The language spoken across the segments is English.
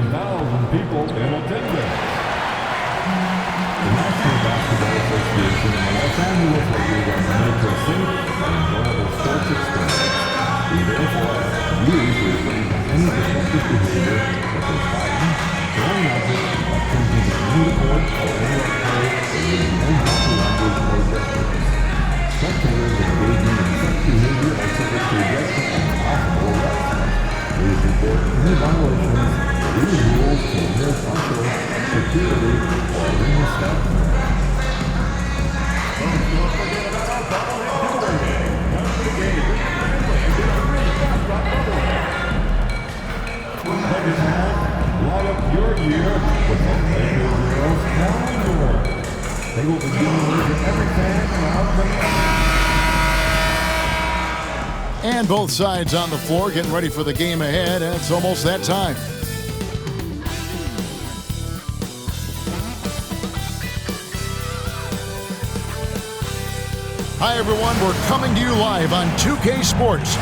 1,000 people in attendance. The National Basketball Association and the Los Angeles Lakers are committed to a safe and enjoyable sports experience. We therefore ask you to refrain from any destructive behavior such as fighting, throwing objects, attempting to enter the court, or interrupt play, or using unhelpful language or gestures. Spectators engaging in such behavior are subject to ejection and possible arrest. Please report any violations of these rules to the nearest usher, security, or arena staff member. Don't forget about our bubblehead game. Lakers fans, light up your year with the Lakers Girls Calendar. They will be giving away to every fan throughout the night. And both sides on the floor getting ready for the game ahead, and it's almost that time. Hi, everyone. We're coming to you live on 2K Sports.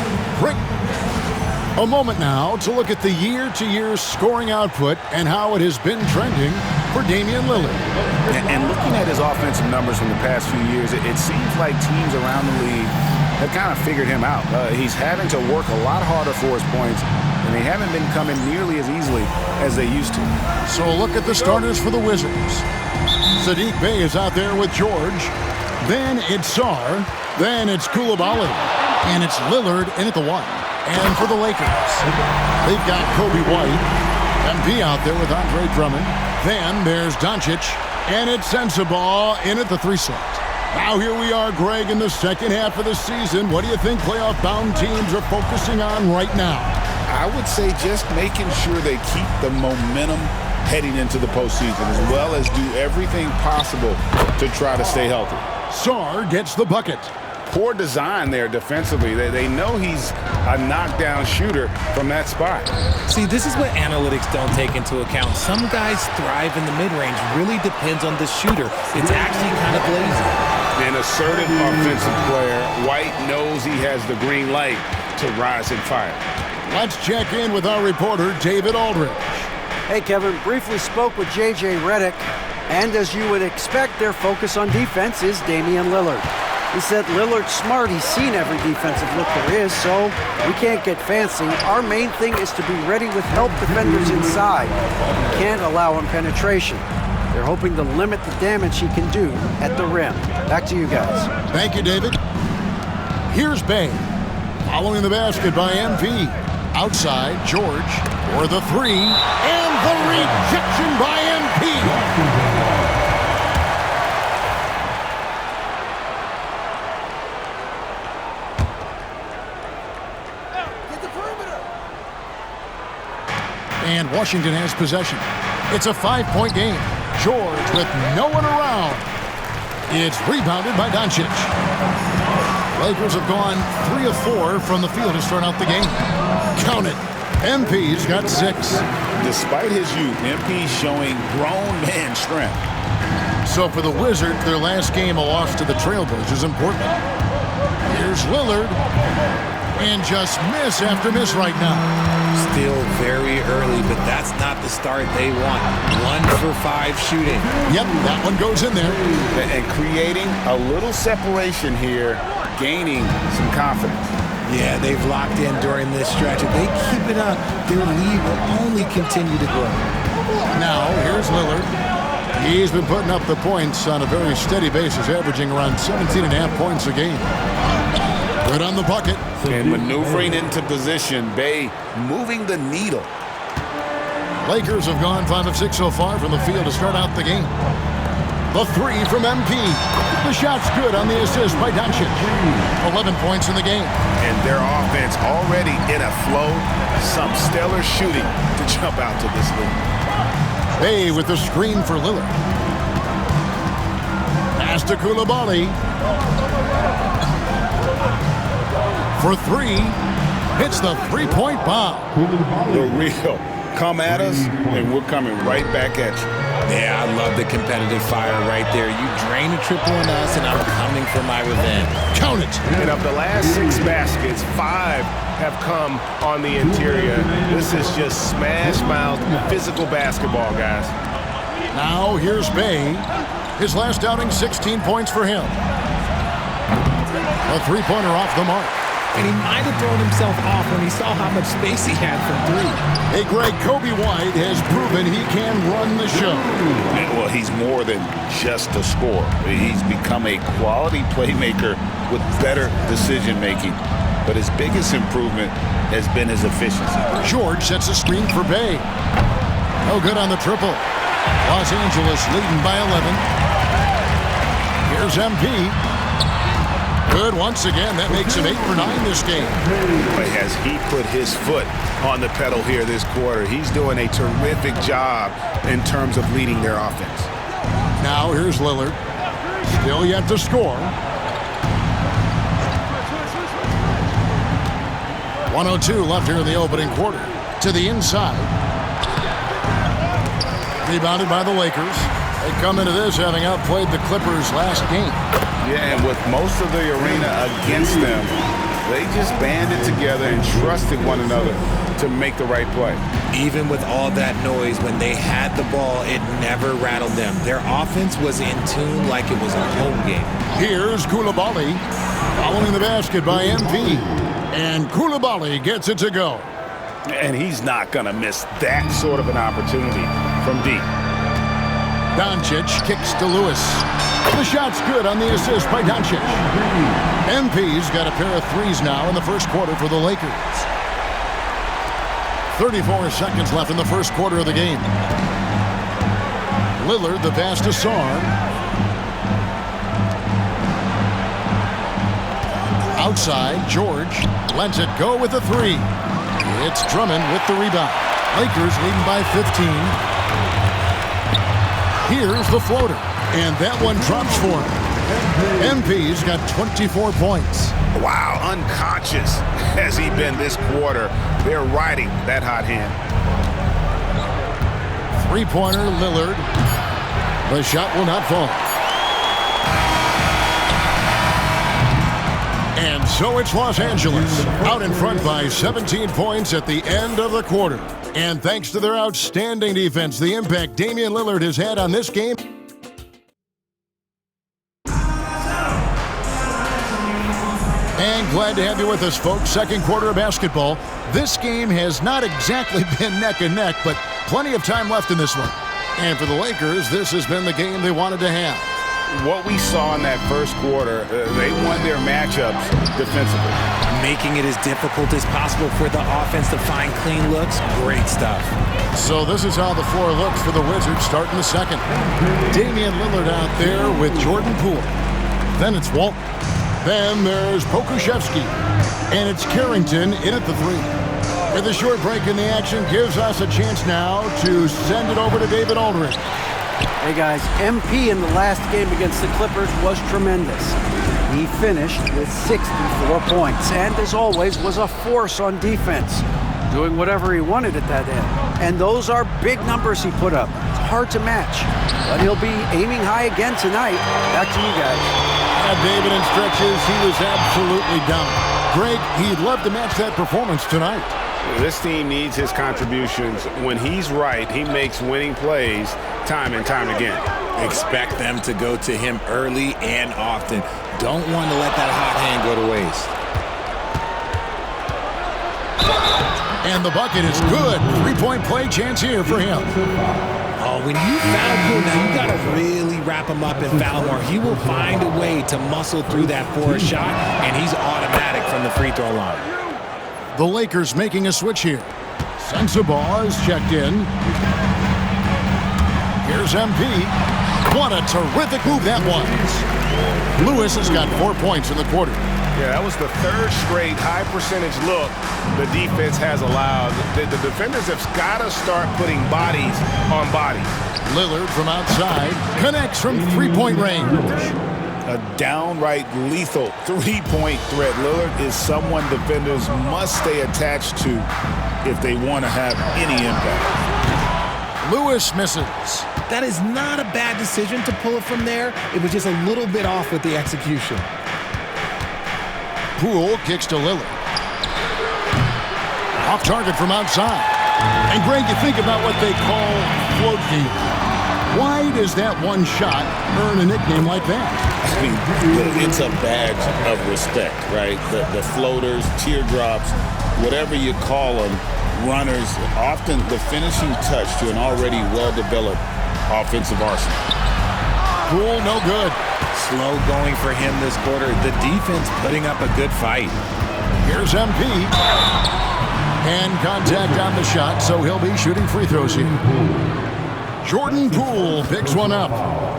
A moment now to look at the year-to-year scoring output and how it has been trending for Damian Lillard. And looking at his offensive numbers from the past few years, it seems like teams around the league have kind of figured him out. He's having to work a lot harder for his points, and they haven't been coming nearly as easily as they used to. So look at the starters for the Wizards. Saddiq Bey is out there with George. Then it's Sarr. Then it's Coulibaly. And it's Lillard in at the one. And for the Lakers, they've got Kobe White. MP out there with Andre Drummond. Then there's Doncic. And it's Sensabaugh in at the three slot. Now here we are, Greg, in the second half of the season. What do you think playoff-bound teams are focusing on right now? I would say just making sure they keep the momentum heading into the postseason, as well as do everything possible to try to stay healthy. Sarr gets the bucket. Poor design there defensively. They know he's a knockdown shooter from that spot. See, this is what analytics don't take into account. Some guys thrive in the mid-range. Really depends on the shooter. It's actually kind of lazy. An assertive offensive player. White knows he has the green light to rise and fire. Let's check in with our reporter, David Aldridge. Hey, Kevin. Briefly spoke with J.J. Redick, and as you would expect, their focus on defense is Damian Lillard. He said Lillard's smart. He's seen every defensive look there is, so we can't get fancy. Our main thing is to be ready with help defenders inside. We can't allow him penetration. They're hoping to limit the damage he can do at the rim. Back to you guys. Thank you, David. Here's Bey. Following the basket by MP. Outside, George for the three. And the rejection by MP. And Washington has possession. It's a 5-point game. George with no one around. It's rebounded by Doncic. Lakers have gone 3 of 4 from the field to start out the game. Count it. MP's got 6. Despite his youth, MP's showing grown man strength. So for the Wizards, their last game, a loss to the Trailblazers in Portland. Here's Lillard. And just miss after miss right now. Still very early, but that's not the start they want. 1 for 5 shooting. Yep, that one goes in there. And creating a little separation here, gaining some confidence. Yeah, they've locked in during this stretch. If they keep it up, their lead will only continue to grow. Now, here's Lillard. He's been putting up the points on a very steady basis, averaging around 17.5 points a game. Good on the bucket. And maneuvering into position, Bey moving the needle. Lakers have gone 5 of 6 so far from the field to start out the game. The three from MP. The shot's good on the assist by Doncic. 11 points in the game. And their offense already in a flow. Some stellar shooting to jump out to this lead. Bey with the screen for Lillard. Pass to Coulibaly. For 3. Hits the three-point bomb. The real. Come at us, and we're coming right back at you. Yeah, I love the competitive fire right there. You drain a triple on us, and I'm coming for my revenge. Count it. And of the last 6 baskets, 5 have come on the interior. This is just smash-mouth physical basketball, guys. Now here's Bay. His last outing, 16 points for him. A three-pointer off the mark. And he might have thrown himself off when he saw how much space he had from 3. Hey, Greg, Kobe White has proven he can run the show. Well, he's more than just a scorer. He's become a quality playmaker with better decision-making. But his biggest improvement has been his efficiency. George sets a screen for Bay. No good on the triple. Los Angeles leading by 11. Here's MP. Good once again. That makes him 8 for 9 this game. But as he put his foot on the pedal here this quarter, he's doing a terrific job in terms of leading their offense. Now here's Lillard. Still yet to score. 1:02 left here in the opening quarter. To the inside. Rebounded by the Lakers. They come into this having outplayed the Clippers last game. Yeah, and with most of the arena against them, they just banded together and trusted one another to make the right play. Even with all that noise, when they had the ball, it never rattled them. Their offense was in tune like it was a home game. Here's Koulibaly following the basket by MP. And Koulibaly gets it to go. And he's not going to miss that sort of an opportunity from deep. Doncic kicks to Lewis. The shot's good on the assist by Doncic. MP's got a pair of threes now in the first quarter for the Lakers. 34 seconds left in the first quarter of the game. Lillard, the pass to Sarr. Outside, George lets it go with a 3. It's Drummond with the rebound. Lakers leading by 15. Here's the floater, and that one drops for him. MP's got 24 points. Wow, unconscious has he been this quarter. They're riding that hot hand. Three-pointer, Lillard. The shot will not fall. And so it's Los Angeles, out in front by 17 points at the end of the quarter. And thanks to their outstanding defense, the impact Damian Lillard has had on this game. And glad to have you with us, folks. Second quarter of basketball. This game has not exactly been neck and neck, but plenty of time left in this one. And for the Lakers, this has been the game they wanted to have. What we saw in that first quarter, they won their matchups defensively. Making it as difficult as possible for the offense to find clean looks. Great stuff. So this is how the floor looks for the Wizards starting the second. Damian Lillard out there with Jordan Poole. Then it's Walton. Then there's Pokusevski. And it's Carrington in at the 3. With a short break in the action gives us a chance now to send it over to David Aldridge. Hey guys, MP in the last game against the Clippers was tremendous. He finished with 64 points and, as always, was a force on defense, doing whatever he wanted at that end. And those are big numbers he put up. It's hard to match, but he'll be aiming high again tonight. Back to you guys. David in stretches, he was absolutely dominant. Greg, he'd love to match that performance tonight. This team needs his contributions. When he's right, he makes winning plays time and time again. Expect them to go to him early and often. Don't want to let that hot hand go to waste. And the bucket is good. 3-point play chance here for him. Oh, when you foul Poole, now you got to really wrap him up and foul more. He will find a way to muscle through that for a shot, and he's automatic from the free throw line. The Lakers making a switch here. Sensabaugh is checked in. Here's MP. What a terrific move that was. Lewis has got 4 points in the quarter. Yeah, that was the third straight high percentage look the defense has allowed. The defenders have got to start putting bodies on bodies. Lillard from outside connects from 3-point range. A downright lethal three-point threat. Lillard is someone defenders must stay attached to if they want to have any impact. Lewis misses. That is not a bad decision to pull it from there. It was just a little bit off with the execution. Poole kicks to Lillard. Off target from outside. And Greg, you think about what they call float game. Why does that one shot earn a nickname like that? I mean, it's a badge of respect, right? The floaters, teardrops, whatever you call them, runners, often the finishing touch to an already well-developed offensive arsenal. Poole, no good. Slow going for him this quarter. The defense putting up a good fight. Here's MP. Hand contact on the shot, so he'll be shooting free throws here. Jordan Poole picks one up.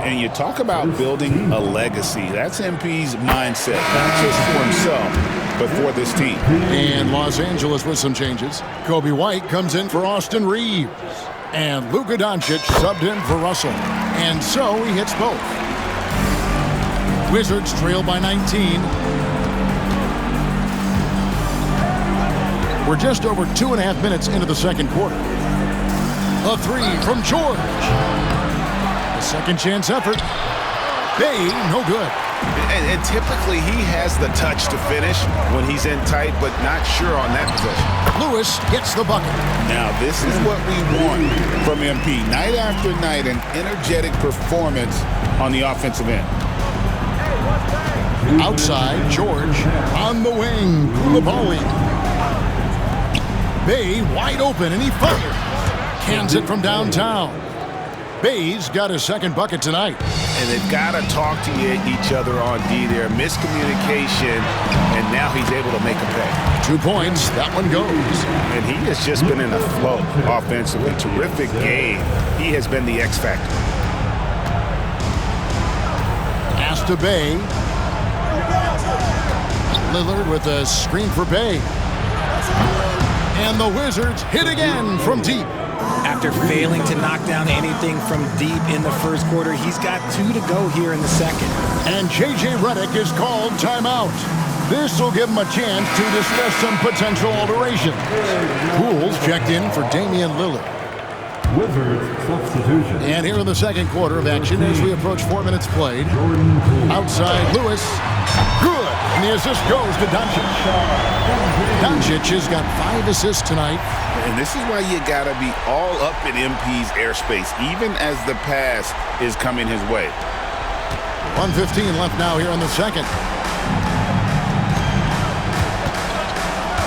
And you talk about building a legacy. That's MP's mindset, not just for himself, but for this team. And Los Angeles with some changes. Kobe White comes in for Austin Reeves. And Luka Doncic subbed in for Russell. And so he hits both. Wizards trail by 19. We're just over 2.5 minutes into the second quarter. A three from George. A second chance effort. Bay, no good. And typically he has the touch to finish when he's in tight, but not sure on that possession. Lewis gets the bucket. Now, this is what we want from MP. Night after night, an energetic performance on the offensive end. Outside, George on the wing. Koulibaly. Bay wide open, and he fires. Cans it from downtown. Bay's got his second bucket tonight. And they've got to talk to each other on D there. Miscommunication, and now he's able to make a pay. 2 points. That one goes. And he has just been in a flow offensively. Terrific game. He has been the X factor. Pass to Bay. Lillard with a screen for Bay. And the Wizards hit again from deep. After failing to knock down anything from deep in the first quarter, he's got 2 to go here in the second. And J.J. Redick is called timeout. This will give him a chance to discuss some potential alterations. Poole's checked in for Damian Lillard. Wizards substitution. And here in the second quarter of action as we approach 4 minutes played. Outside Lewis. Good. And the assist goes to Doncic. Doncic has got 5 assists tonight. And this is why you got to be all up in MP's airspace, even as the pass is coming his way. 1:15 left now here in the second.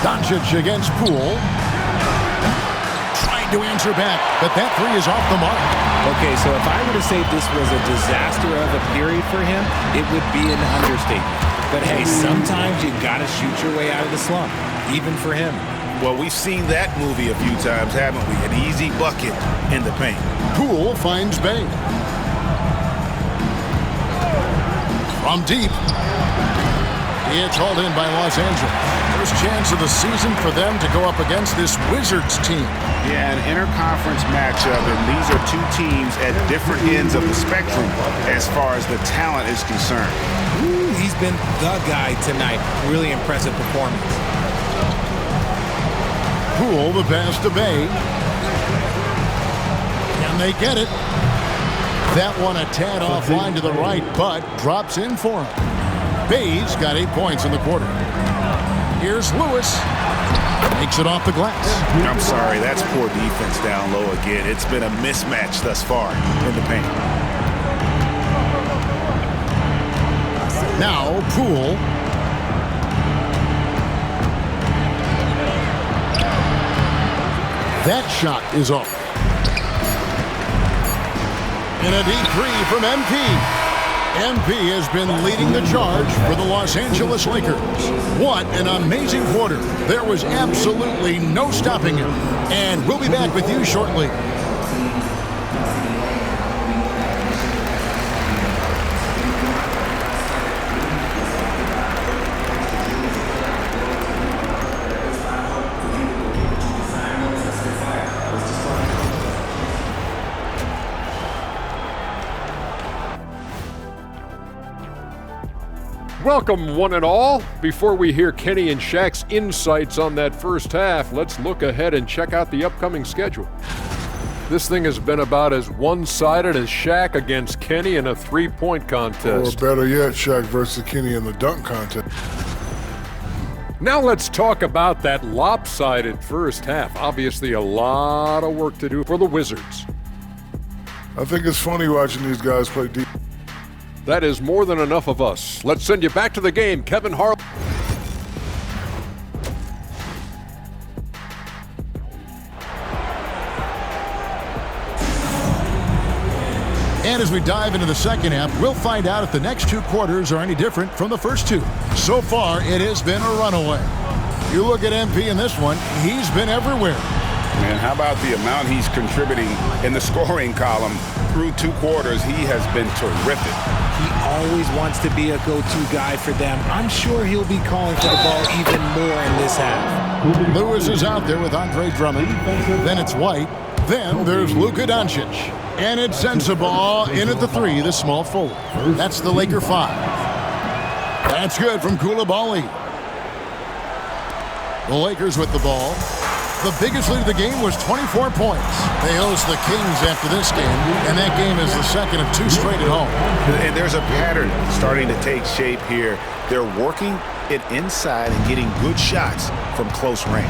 Doncic against Poole. Trying to answer back, but that three is off the mark. Okay, so if I were to say this was a disaster of a period for him, it would be an understatement. But hey, sometimes you got to shoot your way out of the slump, even for him. Well, we've seen that movie a few times, haven't we? An easy bucket in the paint. Poole finds Bay. From deep. It's hauled in by Los Angeles. First chance of the season for them to go up against this Wizards team. Yeah, an interconference matchup, and these are two teams at different ends of the spectrum as far as the talent is concerned. Ooh, he's been the guy tonight. Really impressive performance. Poole, the pass to Bay. And they get it. That one a tad offline to the right, but drops in for him. Bay's got 8 points in the quarter. Here's Lewis. Makes it off the glass. I'm sorry, that's poor defense down low again. It's been a mismatch thus far in the paint. Now Poole. That shot is off. And a deep three from MP. MP has been leading the charge for the Los Angeles Lakers. What an amazing quarter. There was absolutely no stopping him. And we'll be back with you shortly. Welcome, one and all. Before we hear Kenny and Shaq's insights on that first half, let's look ahead and check out the upcoming schedule. This thing has been about as one-sided as Shaq against Kenny in a three-point Or contest. better yet, Shaq versus Kenny in the dunk contest. Now let's talk about that lopsided first half. Obviously a lot of work to do for the Wizards. I think it's funny watching these guys play deep. That is more than enough of us. Let's send you back to the game, Kevin Harlan. And as we dive into the second half, we'll find out if the next two quarters are any different from the first two. So far, it has been a runaway. You look at MP in this one, he's been everywhere. Man, how about the amount he's contributing in the scoring column through two quarters? He has been terrific. He always wants to be a go-to guy for them. I'm sure he'll be calling for the ball even more in this half. Lewis is out there with Andre Drummond. Then it's White. Then there's Luka Doncic. And it sends the ball in at the three, the small forward. That's the Laker 5. That's good from Koulibaly. The Lakers with the ball. The biggest lead of the game was 24 points. They host the Kings after this game, and that game is the second of two straight at home. And there's a pattern starting to take shape here. They're working it inside and getting good shots from close range.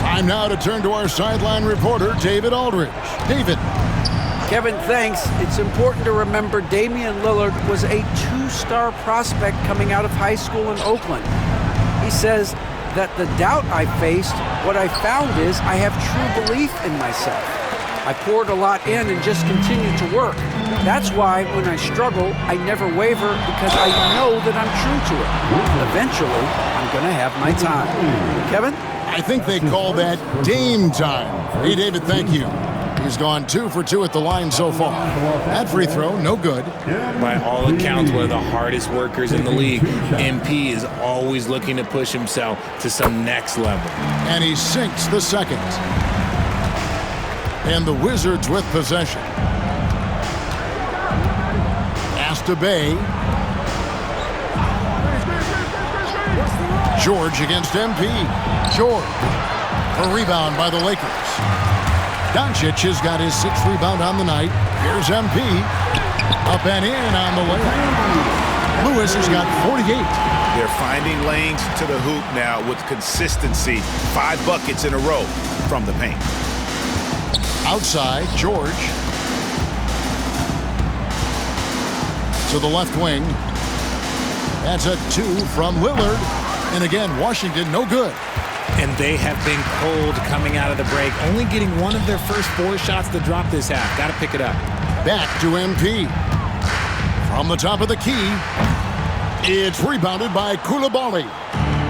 Time now to turn to our sideline reporter, David Aldridge. David. Kevin, thanks. It's important to remember Damian Lillard was a two-star prospect coming out of high school in Oakland. He says that the doubt I faced, what I found is I have true belief in myself. I poured a lot in and just continued to work. That's why when I struggle, I never waver because I know that I'm true to it. Eventually, I'm going to have my time. Kevin? I think they call that Dame time. Hey, David, thank you. He's gone 2 for 2 at the line so far. That free throw, no good. By all accounts, one of the hardest workers in the league. MP is always looking to push himself to some next level. And he sinks the second. And the Wizards with possession. Pass to Bay. George against MP. George. A rebound by the Lakers. Doncic has got his 6th rebound on the night. Here's MP. Up and in on the layup. Lewis has got 48. They're finding lanes to the hoop now with consistency. 5 buckets in a row from the paint. Outside, George. To the left wing. That's a 2 from Lillard. And again, Washington, no good. And they have been cold coming out of the break, only getting one of their first 4 shots to drop this half. Got to pick it up. Back to MP. From the top of the key, it's rebounded by Koulibaly.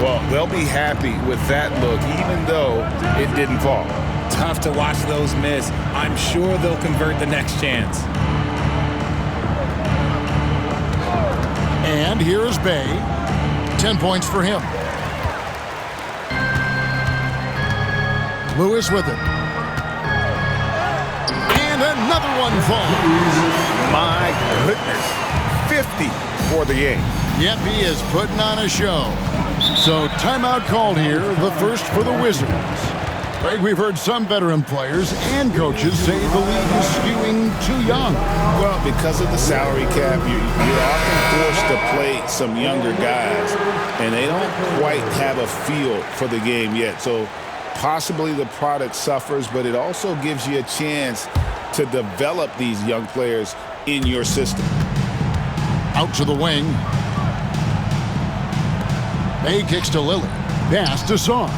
Well, they'll be happy with that look, even though it didn't fall. Tough to watch those miss. I'm sure they'll convert the next chance. And here's Bay. 10 points for him. Lewis with it. And another one falls. My goodness. 50 for the game. Yep, he is putting on a show. So timeout called here, the first for the Wizards. Greg, we've heard some veteran players and coaches say the league is skewing too young. Well, because of the salary cap, you're often forced to play some younger guys, and they don't quite have a feel for the game yet. So possibly the product suffers, but it also gives you a chance to develop these young players in your system. Out to the wing. Bay kicks to Lillard. Pass to Song.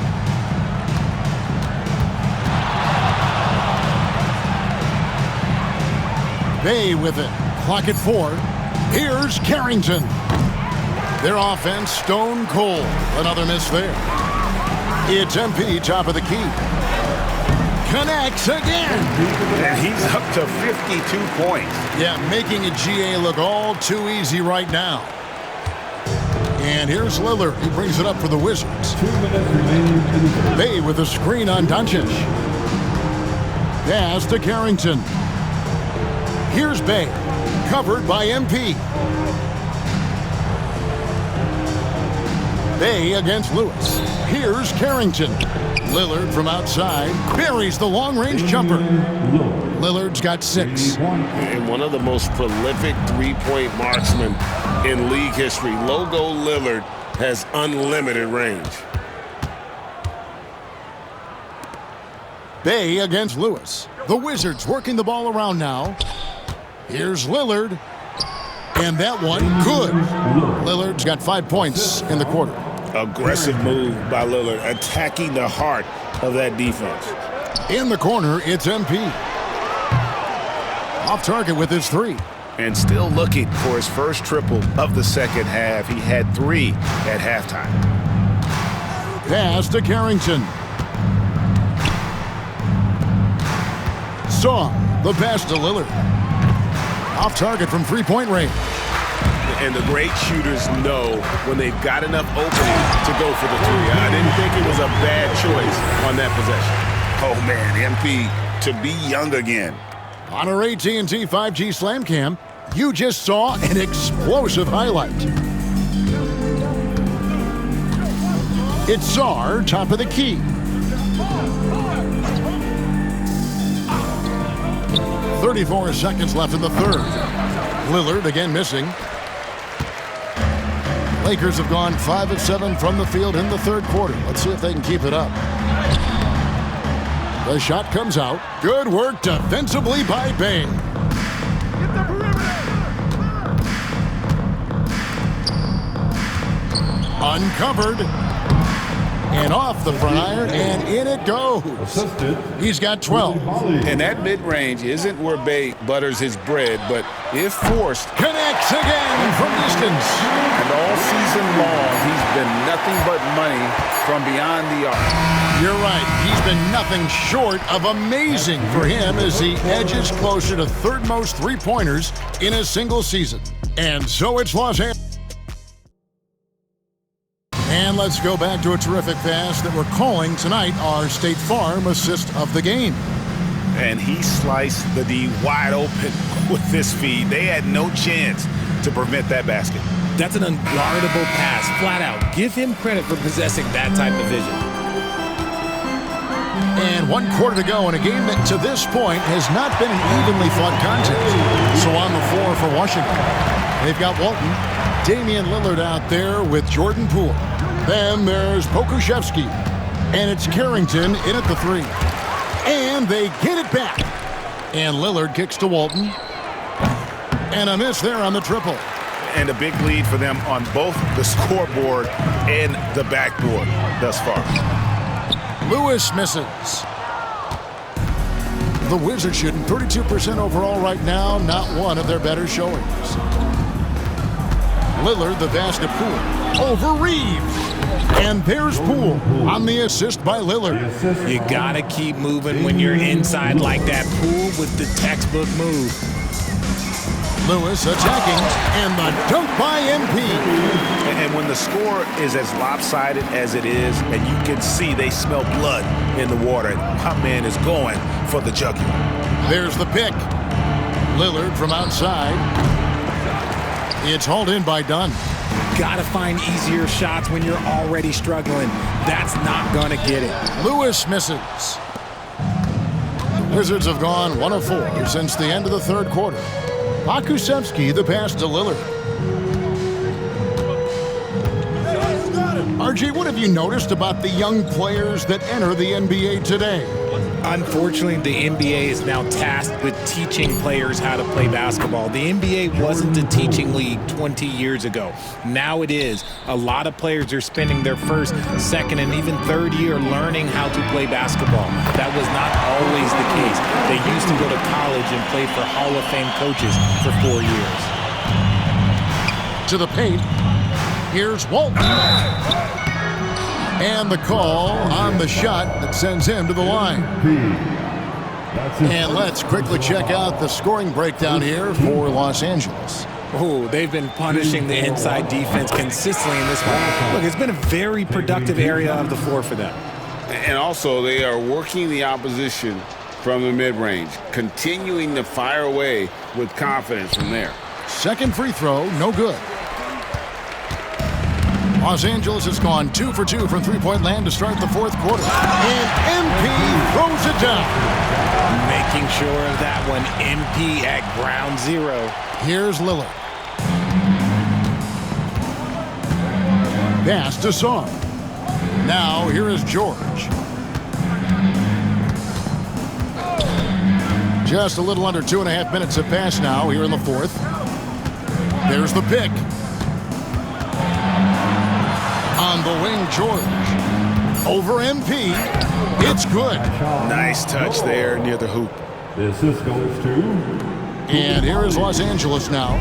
Bay with it. Clock at 4. Here's Carrington. Their offense stone cold. Another miss there. It's MP, top of the key. Connects again. And he's up to 52 points. Yeah, making a GA look all too easy right now. And here's Lillard. He brings it up for the Wizards. Bay with a screen on Doncic. Pass to Carrington. Here's Bay. Covered by MP. Bay against Lewis. Here's Carrington. Lillard from outside buries the long-range jumper. Lillard's got 6. And one of the most prolific three-point marksmen in league history. Logo Lillard has unlimited range. Bay against Lewis. The Wizards working the ball around now. Here's Lillard. And that one, good. Lillard's got 5 points in the quarter. Aggressive move by Lillard, attacking the heart of that defense. In the corner, it's MP. Off target with his 3. And still looking for his first triple of the second half. He had 3 at halftime. Pass to Carrington. Saw the pass to Lillard. Off target from three-point range. And the great shooters know when they've got enough opening to go for the 3. I didn't think it was a bad choice on that possession. Oh, man, MP to be young again. On our AT&T 5G Slam Cam, you just saw an explosive highlight. It's Czar, top of the key. 34 seconds left in the third. Lillard again missing. Lakers have gone 5 of 7 from the field in the third quarter. Let's see if they can keep it up. The shot comes out. Good work defensively by Bay. Uncovered. And off the front iron, and in it goes. He's got 12. And that mid-range isn't where Bay butters his bread, but if forced, Connects again from distance. and all season long, he's been nothing but money from beyond the arc. You're right. He's been nothing short of amazing for him as he edges closer to third most three-pointers in a single season. And so it's Los Angeles. And let's go back to a terrific pass that we're calling tonight our State Farm assist of the game. And he sliced the D wide open with this feed. They had no chance to prevent that basket. That's an unguardable pass, flat out. Give him credit for possessing that type of vision. And 1 quarter to go in a game that to this point has not been an evenly fought contest. So on the floor for Washington, they've got Walton, Damian Lillard out there with Jordan Poole. Then there's Pokuševski, and it's Carrington in at the 3. And they get it back. And Lillard kicks to Walton. And a miss there on the triple. And a big lead for them on both the scoreboard and the backboard thus far. Lewis misses. The Wizards shooting 32% overall right now, not one of their better showings. Lillard, the pass to Poole. Over Reeves. And there's Poole on the assist by Lillard. You gotta keep moving when you're inside like that. Poole with the textbook move. Lewis attacking, and the dunk by MP. And when the score is as lopsided as it is, and you can see they smell blood in the water, my man is going for the jugular. There's the pick. Lillard from outside. It's hauled in by Dunn. Gotta find easier shots when you're already struggling. That's not gonna get it. Lewis misses. The Wizards have gone 1 of 4 since the end of the third quarter. Pokuševski, the pass to Lillard. RJ, what have you noticed about the young players that enter the NBA today? Unfortunately, the NBA is now tasked with teaching players how to play basketball. The NBA wasn't a teaching league 20 years ago. Now it is. A lot of players are spending their first, second, and even third year learning how to play basketball. That was not always the case. They used to go to college and play for Hall of Fame coaches for 4 years. To the paint. Here's Walton. And the call on the shot that sends him to the line. And let's quickly check out the scoring breakdown here for Los Angeles. Oh, they've been punishing the inside defense consistently in this one. Look, it's been a very productive area of the floor for them. And also, they are working the opposition from the mid-range, continuing to fire away with confidence from there. Second free throw, no good. Los Angeles has gone 2 for 2 from three-point land to start the fourth quarter. And MP throws it down. Making sure of that one. MP at ground zero. Here's Lillard. Pass to Song. Now here is George. Just a little under 2.5 minutes have passed now here in the fourth. There's the pick. On the wing, George. Over MP. It's good. Nice touch there near the hoop. The assist goes to... And here is Los Angeles now.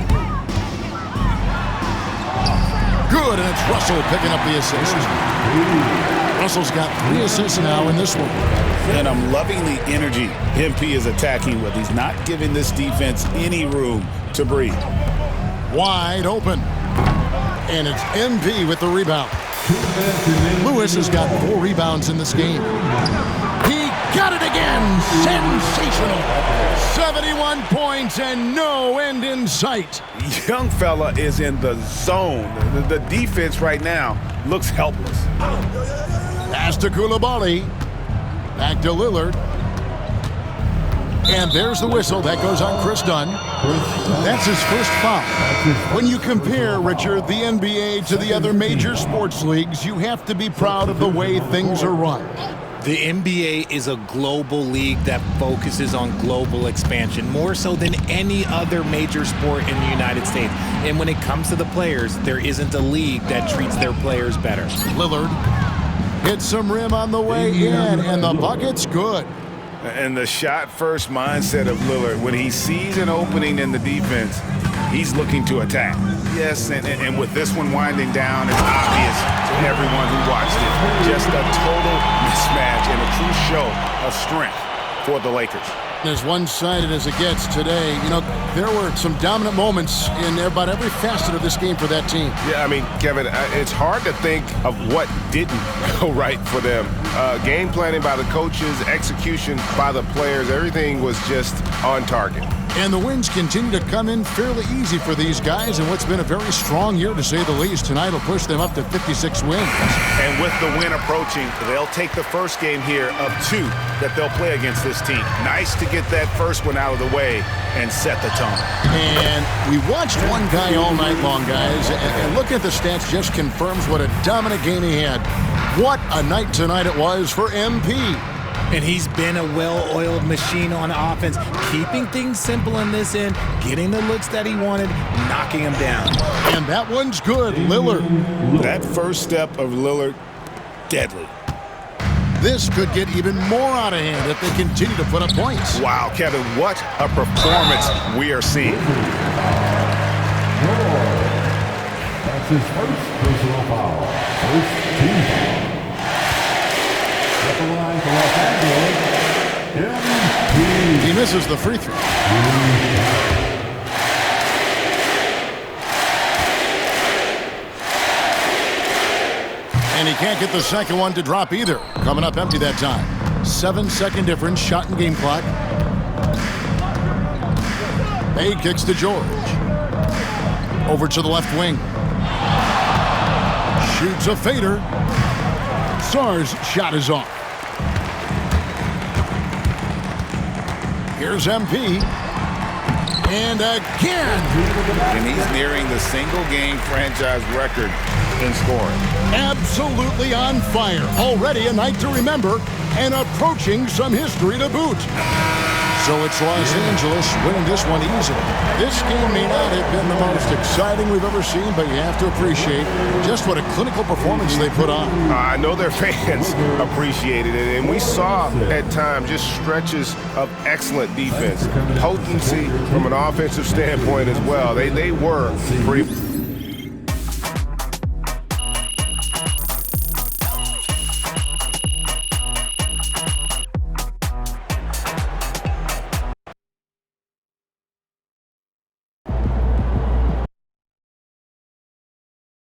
Good, and it's Russell picking up the assist. Russell's got 3 assists now in this one. And I'm loving the energy MP is attacking with. He's not giving this defense any room to breathe. Wide open. And it's MP with the rebound. Lewis has got 4 rebounds in this game. He got it again. Sensational. 71 points and no end in sight. Young fella is in the zone. The defense right now looks helpless. Pass to Koulibaly. Back to Lillard. And there's the whistle. That goes on Chris Dunn. That's his first foul. When you compare, Richard, the NBA to the other major sports leagues, you have to be proud of the way things are run. The NBA is a global league that focuses on global expansion, more so than any other major sport in the United States. And when it comes to the players, there isn't a league that treats their players better. Lillard hits some rim on the way in, and the bucket's good. And the shot-first mindset of Lillard, when he sees an opening in the defense, he's looking to attack. Yes, and with this one winding down, it's obvious to everyone who watched it. Just a total mismatch and a true show of strength for the Lakers. As one-sided as it gets today, you know, there were some dominant moments in about every facet of this game for that team. Yeah, I mean, Kevin, it's hard to think of what didn't go right for them. Game planning by the coaches, execution by the players, everything was just on target. And the wins continue to come in fairly easy for these guys in what's been a very strong year, to say the least. Tonight will push them up to 56 wins. And with the win approaching, they'll take the first game here of 2 that they'll play against this team. Nice to get that first one out of the way and set the tone. And we watched one guy all night long, guys, and looking at the stats just confirms what a dominant game he had. What a night tonight it was for MP. And he's been a well-oiled machine on offense, keeping things simple in this end, getting the looks that he wanted, knocking them down. And that one's good, Lillard. That first step of Lillard, deadly. This could get even more out of hand if they continue to put up points. Wow, Kevin, what a performance we are seeing. That's his first personal foul. First team. At the line for Los Angeles, MP. He misses the free throw. And he can't get the second one to drop either. Coming up empty that time. 7-second difference, shot and game clock. Bay kicks to George. Over to the left wing. Shoots a fader. Sarr's shot is off. Here's MP. And again. And he's nearing the single-game franchise record in scoring. Absolutely on fire. Already a night to remember and approaching some history to boot. So it's Los Angeles winning this one easily. This game may not have been the most exciting we've ever seen, but you have to appreciate just what a clinical performance they put on. I know their fans appreciated it, and we saw at times just stretches of excellent defense, potency from an offensive standpoint as well. They were pretty...